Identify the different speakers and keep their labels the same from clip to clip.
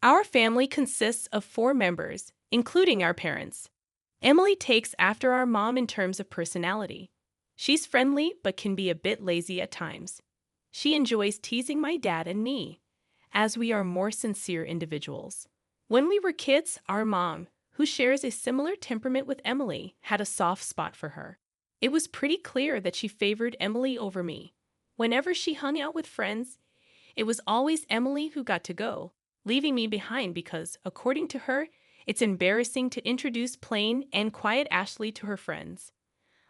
Speaker 1: Our family consists of 4 members, including our parents. Emily takes after our mom in terms of personality. She's friendly but can be a bit lazy at times. She enjoys teasing my dad and me, as we are more sincere individuals. When we were kids, our mom, who shares a similar temperament with Emily, had a soft spot for her. It was pretty clear that she favored Emily over me. Whenever she hung out with friends, it was always Emily who got to go, leaving me behind because, according to her, it's embarrassing to introduce plain and quiet Ashley to her friends.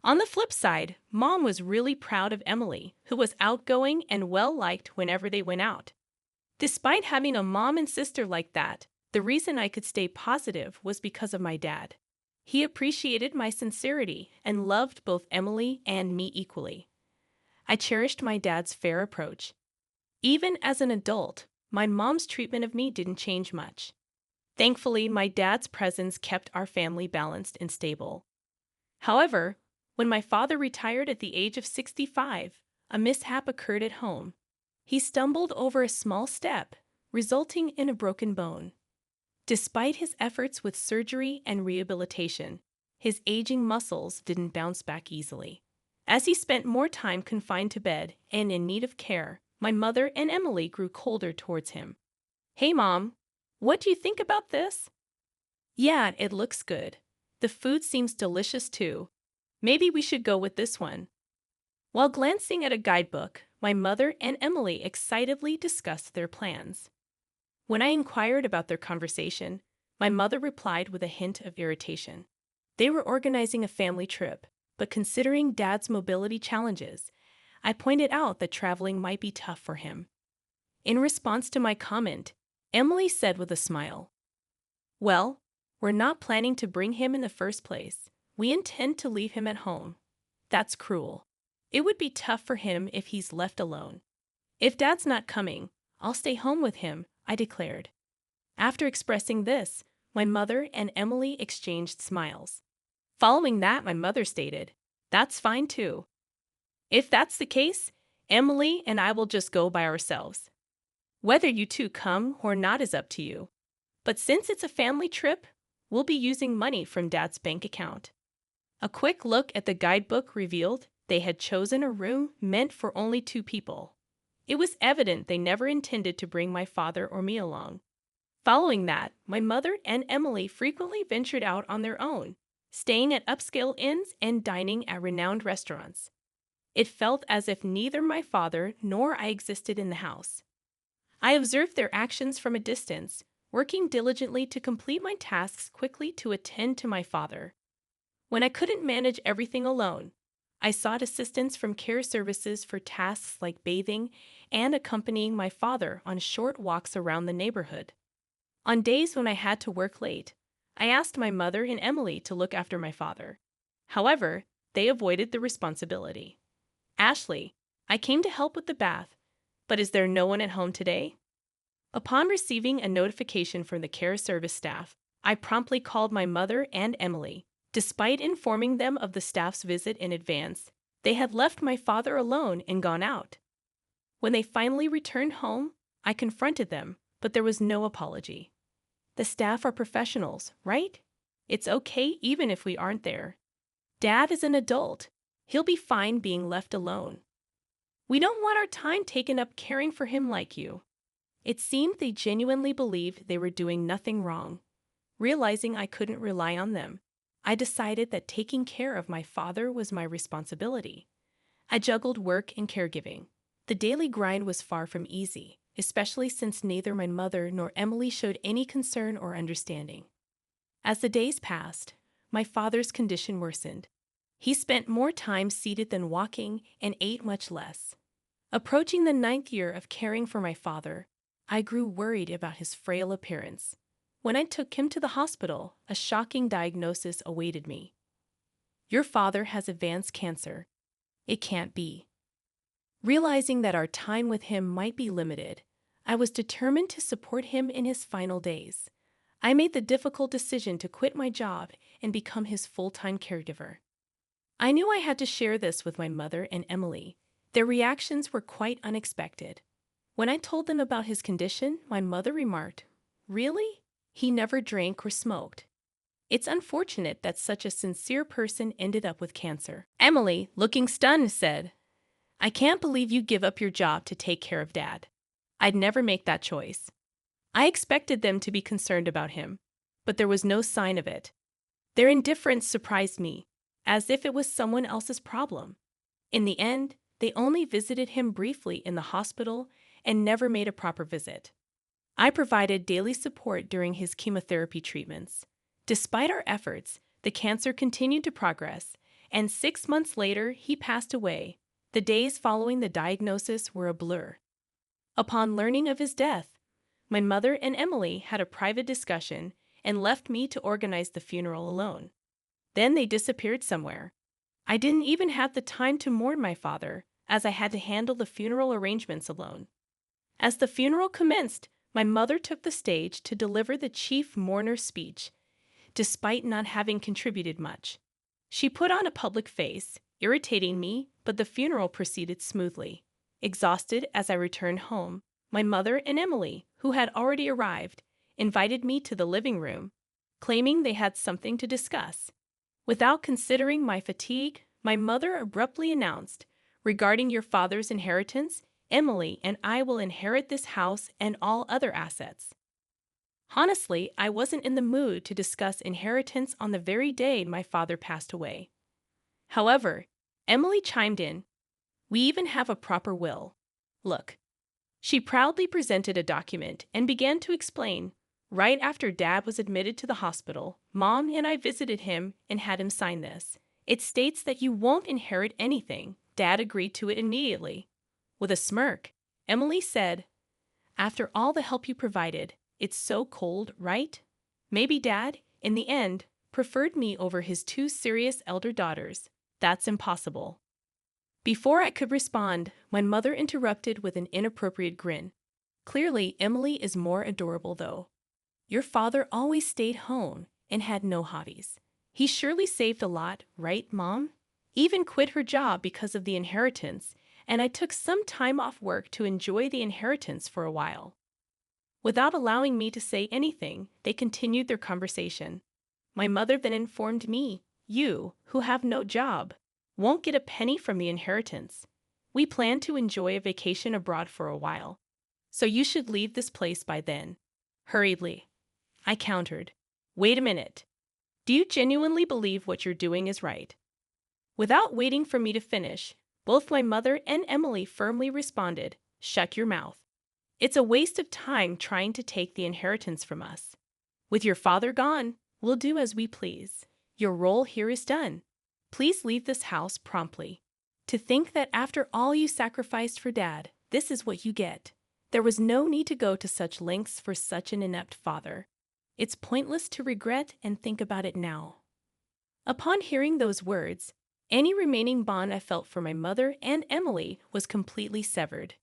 Speaker 1: On the flip side, Mom was really proud of Emily, who was outgoing and well-liked whenever they went out. Despite having a mom and sister like that, the reason I could stay positive was because of my dad. He appreciated my sincerity and loved both Emily and me equally. I cherished my dad's fair approach. Even as an adult, my mom's treatment of me didn't change much. Thankfully, my dad's presence kept our family balanced and stable. However, when my father retired at the age of 65, a mishap occurred at home. He stumbled over a small step, resulting in a broken bone. Despite his efforts with surgery and rehabilitation, his aging muscles didn't bounce back easily. As he spent more time confined to bed and in need of care, my mother and Emily grew colder towards him. "Hey, Mom, what do you think about this?" "Yeah, it looks good. The food seems delicious too. Maybe we should go with this one." While glancing at a guidebook, my mother and Emily excitedly discussed their plans. When I inquired about their conversation, my mother replied with a hint of irritation. They were organizing a family trip, but considering Dad's mobility challenges, I pointed out that traveling might be tough for him. In response to my comment, Emily said with a smile, "Well, we're not planning to bring him in the first place. We intend to leave him at home. That's cruel. It would be tough for him if he's left alone." "If Dad's not coming, I'll stay home with him," I declared. After expressing this, my mother and Emily exchanged smiles. Following that, my mother stated, "That's fine too. If that's the case, Emily and I will just go by ourselves. Whether you two come or not is up to you. But since it's a family trip, we'll be using money from Dad's bank account." A quick look at the guidebook revealed they had chosen a room meant for only 2 people. It was evident they never intended to bring my father or me along. Following that, my mother and Emily frequently ventured out on their own, staying at upscale inns and dining at renowned restaurants. It felt as if neither my father nor I existed in the house. I observed their actions from a distance, working diligently to complete my tasks quickly to attend to my father. When I couldn't manage everything alone, I sought assistance from care services for tasks like bathing and accompanying my father on short walks around the neighborhood. On days when I had to work late, I asked my mother and Emily to look after my father. However, they avoided the responsibility. "Ashley, I came to help with the bath, but is there no one at home today?" Upon receiving a notification from the care service staff, I promptly called my mother and Emily. Despite informing them of the staff's visit in advance, they had left my father alone and gone out. When they finally returned home, I confronted them, but there was no apology. The staff are professionals, right? It's okay even if we aren't there. Dad is an adult. He'll be fine being left alone. We don't want our time taken up caring for him like you. It seemed they genuinely believed they were doing nothing wrong. Realizing I couldn't rely on them, I decided that taking care of my father was my responsibility. I juggled work and caregiving. The daily grind was far from easy, especially since neither my mother nor Emily showed any concern or understanding. As the days passed, my father's condition worsened. He spent more time seated than walking and ate much less. Approaching the 9th year of caring for my father, I grew worried about his frail appearance. When I took him to the hospital, a shocking diagnosis awaited me. "Your father has advanced cancer. It can't be." Realizing that our time with him might be limited, I was determined to support him in his final days. I made the difficult decision to quit my job and become his full-time caregiver. I knew I had to share this with my mother and Emily. Their reactions were quite unexpected. When I told them about his condition, my mother remarked, Really? He never drank or smoked. It's unfortunate that such a sincere person ended up with cancer. Emily, looking stunned, said, I can't believe you give up your job to take care of Dad. I'd never make that choice. I expected them to be concerned about him, but there was no sign of it. Their indifference surprised me, as if it was someone else's problem. In the end, they only visited him briefly in the hospital and never made a proper visit. I provided daily support during his chemotherapy treatments. Despite our efforts, the cancer continued to progress, and 6 months later, he passed away. The days following the diagnosis were a blur. Upon learning of his death, my mother and Emily had a private discussion and left me to organize the funeral alone. Then they disappeared somewhere. I didn't even have the time to mourn my father, as I had to handle the funeral arrangements alone. As the funeral commenced, my mother took the stage to deliver the chief mourner's speech, despite not having contributed much. She put on a public face, irritating me, but the funeral proceeded smoothly. Exhausted as I returned home, my mother and Emily, who had already arrived, invited me to the living room, claiming they had something to discuss. Without considering my fatigue, my mother abruptly announced, regarding your father's inheritance, Emily and I will inherit this house and all other assets. Honestly, I wasn't in the mood to discuss inheritance on the very day my father passed away. However, Emily chimed in, we even have a proper will. Look. She proudly presented a document and began to explain, right after Dad was admitted to the hospital, Mom and I visited him and had him sign this. It states that you won't inherit anything. Dad agreed to it immediately. With a smirk, Emily said, after all the help you provided, it's so cold, right? Maybe Dad, in the end, preferred me over his 2 serious elder daughters. That's impossible. Before I could respond, my mother interrupted with an inappropriate grin. Clearly, Emily is more adorable, though. Your father always stayed home and had no hobbies. He surely saved a lot, right, Mom? Even quit her job because of the inheritance, and I took some time off work to enjoy the inheritance for a while. Without allowing me to say anything, they continued their conversation. My mother then informed me, you, who have no job, won't get a penny from the inheritance. We plan to enjoy a vacation abroad for a while, so you should leave this place by then. Hurriedly, I countered. Wait a minute. Do you genuinely believe what you're doing is right? Without waiting for me to finish, both my mother and Emily firmly responded, shut your mouth. It's a waste of time trying to take the inheritance from us. With your father gone, we'll do as we please. Your role here is done. Please leave this house promptly. To think that after all you sacrificed for Dad, this is what you get. There was no need to go to such lengths for such an inept father. It's pointless to regret and think about it now. Upon hearing those words, any remaining bond I felt for my mother and Emily was completely severed.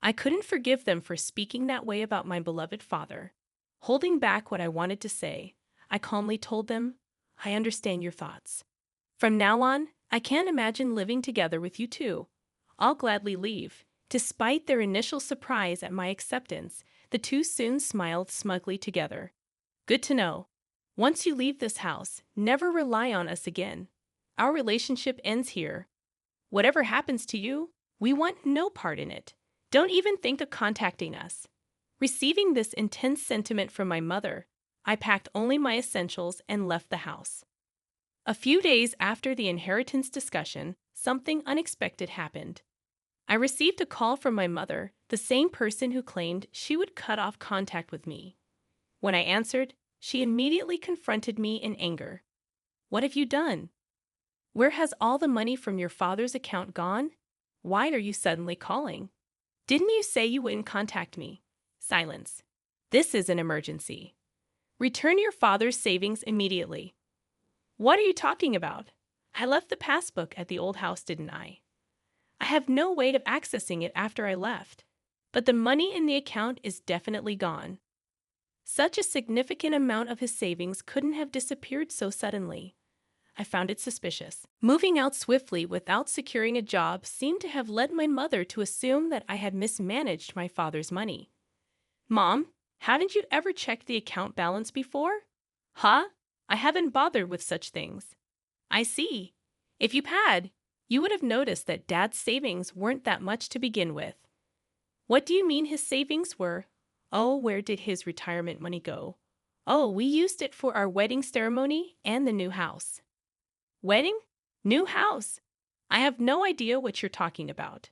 Speaker 1: I couldn't forgive them for speaking that way about my beloved father. Holding back what I wanted to say, I calmly told them, I understand your thoughts. From now on, I can't imagine living together with you two. I'll gladly leave. Despite their initial surprise at my acceptance, the two soon smiled smugly together. Good to know. Once you leave this house, never rely on us again. Our relationship ends here. Whatever happens to you, we want no part in it. Don't even think of contacting us. Receiving this intense sentiment from my mother, I packed only my essentials and left the house. A few days after the inheritance discussion, something unexpected happened. I received a call from my mother, the same person who claimed she would cut off contact with me. When I answered, she immediately confronted me in anger. What have you done? Where has all the money from your father's account gone? Why are you suddenly calling? Didn't you say you wouldn't contact me? Silence. This is an emergency. Return your father's savings immediately. What are you talking about? I left the passbook at the old house, didn't I? I have no way of accessing it after I left, but the money in the account is definitely gone. Such a significant amount of his savings couldn't have disappeared so suddenly. I found it suspicious. Moving out swiftly without securing a job seemed to have led my mother to assume that I had mismanaged my father's money. Mom, Haven't you ever checked the account balance before? Huh? I haven't bothered with such things. I see. If you had, you would have noticed that Dad's savings weren't that much to begin with. What do you mean his savings were? Oh, where did his retirement money go? Oh, we used it for our wedding ceremony and the new house. Wedding? New house? I have no idea what you're talking about.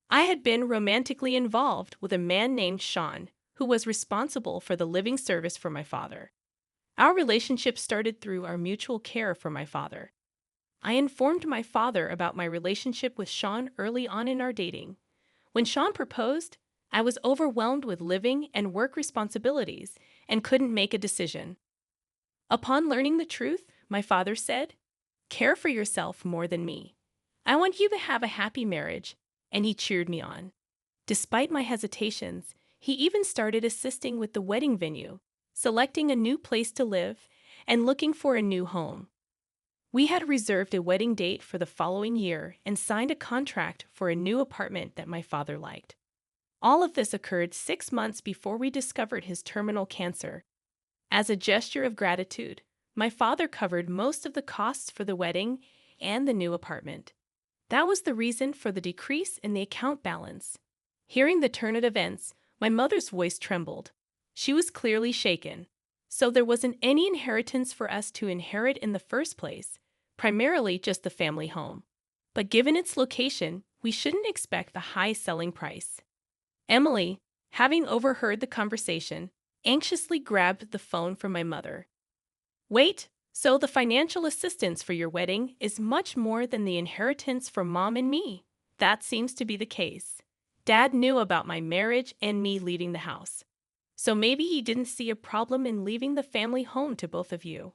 Speaker 1: I had been romantically involved with a man named Sean, who was responsible for the living service for my father. Our relationship started through our mutual care for my father. I informed my father about my relationship with Sean early on in our dating. When Sean proposed, I was overwhelmed with living and work responsibilities and couldn't make a decision. Upon learning the truth, my father said, "Care for yourself more than me. I want you to have a happy marriage," and he cheered me on. Despite my hesitations, he even started assisting with the wedding venue, selecting a new place to live, and looking for a new home. We had reserved a wedding date for the following year and signed a contract for a new apartment that my father liked. All of this occurred 6 months before we discovered his terminal cancer. As a gesture of gratitude, my father covered most of the costs for the wedding and the new apartment. That was the reason for the decrease in the account balance. Hearing the turn of events, my mother's voice trembled. She was clearly shaken. So there wasn't any inheritance for us to inherit in the first place, primarily just the family home. But given its location, we shouldn't expect the high selling price. Emily, having overheard the conversation, anxiously grabbed the phone from my mother. "Wait, so the financial assistance for your wedding is much more than the inheritance from Mom and me?" That seems to be the case. Dad knew about my marriage and me leaving the house. So maybe he didn't see a problem in leaving the family home to both of you.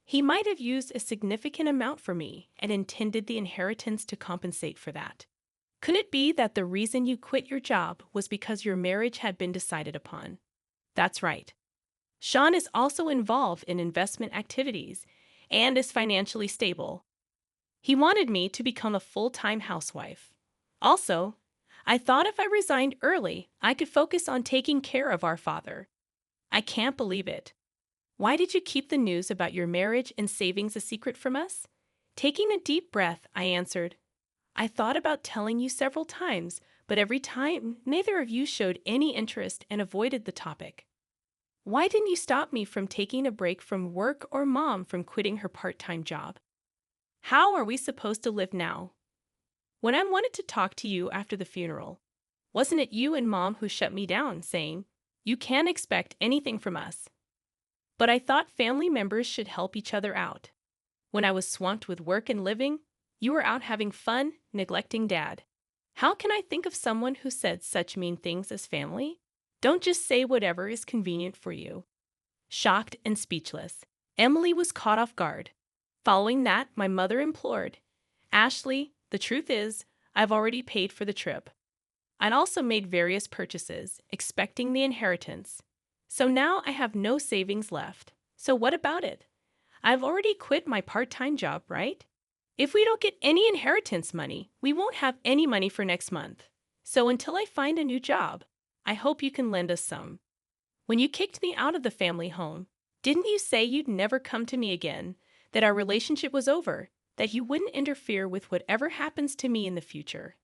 Speaker 1: He might have used a significant amount for me and intended the inheritance to compensate for that. Could it be that the reason you quit your job was because your marriage had been decided upon? That's right. Sean is also involved in investment activities and is financially stable. He wanted me to become a full-time housewife. Also, I thought if I resigned early, I could focus on taking care of our father. I can't believe it. Why did you keep the news about your marriage and savings a secret from us? Taking a deep breath, I answered, "I thought about telling you several times, but every time, neither of you showed any interest and avoided the topic. Why didn't you stop me from taking a break from work or Mom from quitting her part-time job? How are we supposed to live now? When I wanted to talk to you after the funeral, wasn't it you and Mom who shut me down, saying, 'You can't expect anything from us'? But I thought family members should help each other out. When I was swamped with work and living, you were out having fun, neglecting Dad. How can I think of someone who said such mean things as family? Don't just say whatever is convenient for you." Shocked and speechless, Emily was caught off guard. Following that, my mother implored, "Ashley, the truth is, I've already paid for the trip. I'd also made various purchases, expecting the inheritance. So now I have no savings left. So what about it? I've already quit my part-time job, right? If we don't get any inheritance money, we won't have any money for next month. So until I find a new job, I hope you can lend us some. When you kicked me out of the family home, didn't you say you'd never come to me again, that our relationship was over, that you wouldn't interfere with whatever happens to me in the future?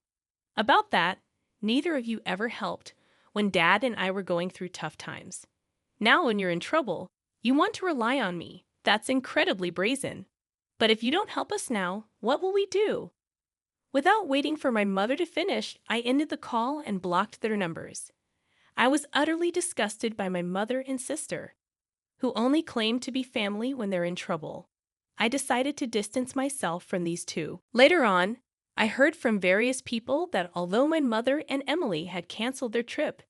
Speaker 1: About that, neither of you ever helped when Dad and I were going through tough times. Now when you're in trouble, you want to rely on me. That's incredibly brazen. But if you don't help us now, what will we do?" Without waiting for my mother to finish, I ended the call and blocked their numbers. I was utterly disgusted by my mother and sister, who only claim to be family when they're in trouble. I decided to distance myself from these two. Later on, I heard from various people that although my mother and Emily had canceled their trip,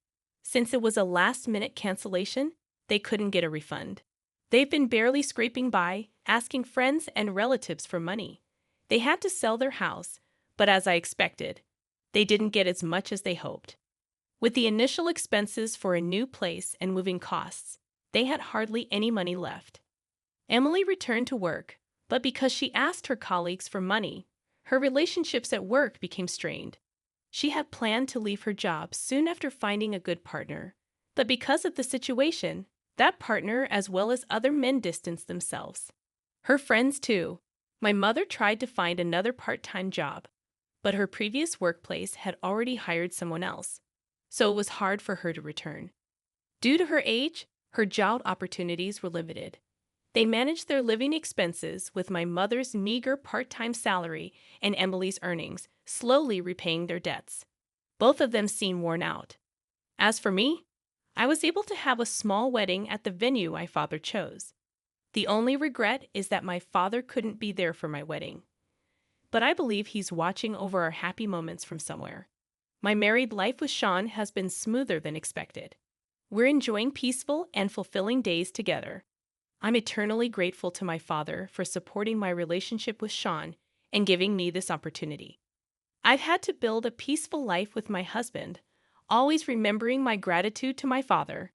Speaker 1: since it was a last-minute cancellation, they couldn't get a refund. They've been barely scraping by, asking friends and relatives for money. They had to sell their house, but as I expected, they didn't get as much as they hoped. With the initial expenses for a new place and moving costs, they had hardly any money left. Emily returned to work, but because she asked her colleagues for money, her relationships at work became strained. She had planned to leave her job soon after finding a good partner. But because of the situation, that partner as well as other men distanced themselves. Her friends, too. My mother tried to find another part-time job, but her previous workplace had already hired someone else, so it was hard for her to return. Due to her age, her job opportunities were limited. They managed their living expenses with my mother's meager part-time salary and Emily's earnings, slowly repaying their debts. Both of them seemed worn out. As for me, I was able to have a small wedding at the venue my father chose. The only regret is that my father couldn't be there for my wedding. But I believe he's watching over our happy moments from somewhere. My married life with Sean has been smoother than expected. We're enjoying peaceful and fulfilling days together. I'm eternally grateful to my father for supporting my relationship with Sean and giving me this opportunity. I've had to build a peaceful life with my husband, always remembering my gratitude to my father